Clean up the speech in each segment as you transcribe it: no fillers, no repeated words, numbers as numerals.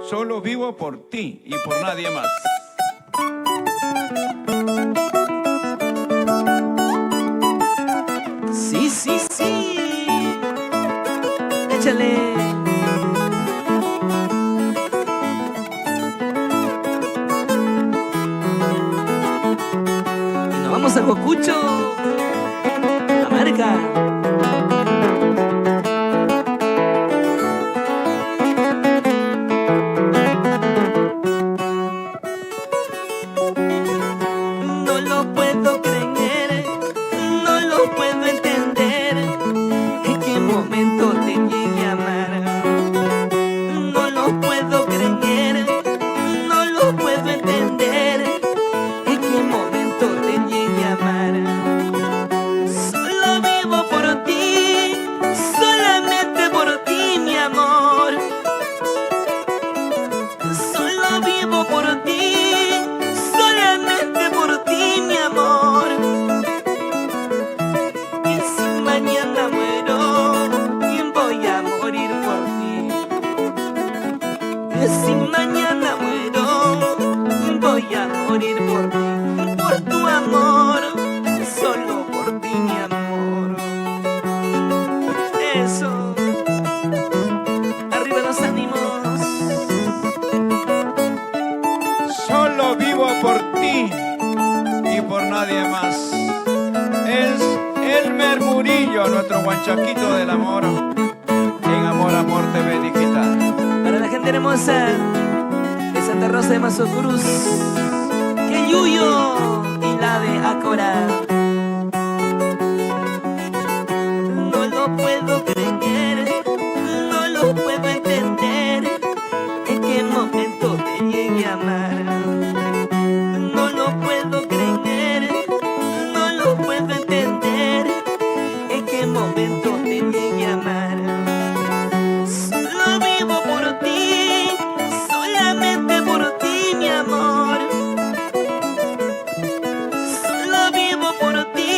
Solo vivo por ti y por nadie más. Sí, sí, sí. Échale. Y nos vamos a Cocucho, la marca. No lo puedo creer, no lo puedo entender, en qué momento te llegué a amar. No lo puedo creer, no lo puedo entender, en qué momento te llegué a amar. Solo vivo por ti, solamente por ti, mi amor. Solo vivo por ti, solamente por ti, mi amor. Y si mañana muero, voy a morir por ti. Y si mañana muero, voy a morir por ti, por tu amor, solo por ti, mi amor. Eso, arriba los ánimos. Solo vivo por ti y por nadie más. Es Elmer Murillo, nuestro guanchaquito del amor, en Amor Amor TV Digital. Para la gente hermosa de Santa Rosa de Mazo Cruz, que Yuyo y la de Acora. No lo puedo creer, no lo puedo entender, en qué momento te llegué a amar. No lo puedo creer, no lo puedo entender, en qué momento te llegué a amar. Solo vivo por ti, solamente por ti, mi amor. Solo vivo por ti,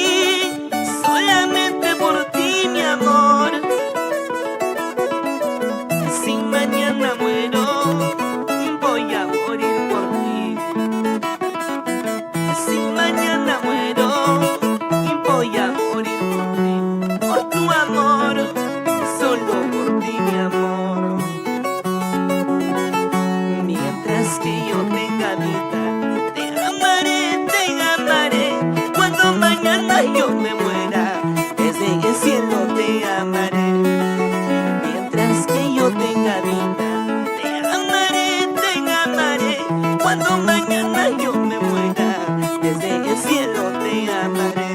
solamente por ti, mi amor. Si mañana muero, voy a morir por ti. Si mañana muero, voy a morir por ti, por tu amor, solo por ti, mi amor. Mientras que yo tenga vida, te amaré, cuando mañana yo me muera, desde el cielo te amaré. Mientras que yo tenga vida, te amaré, cuando mañana yo me muera, desde el cielo te amaré.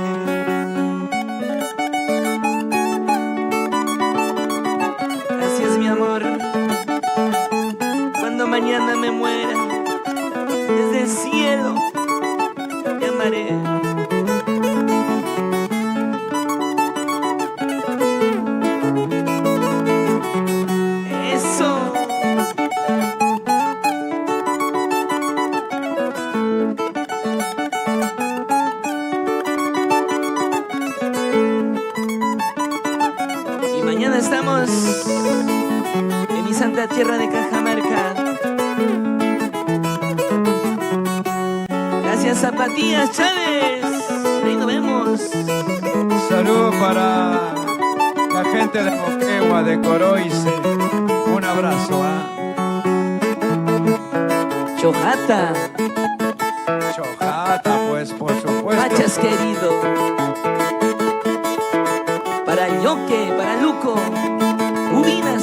Gracias, mi amor. Cuando mañana me muera, desde el cielo te amaré. Eso. Y mañana estamos en mi santa tierra de Cajamarca. Gracias, Zapatillas Chávez. Ahí nos vemos. Saludos para la gente de Moquegua, de Coroice. Un abrazo, Chojata, Chojata, pues, por supuesto. Pachas querido. Para Yoque, para Luco, Ubina.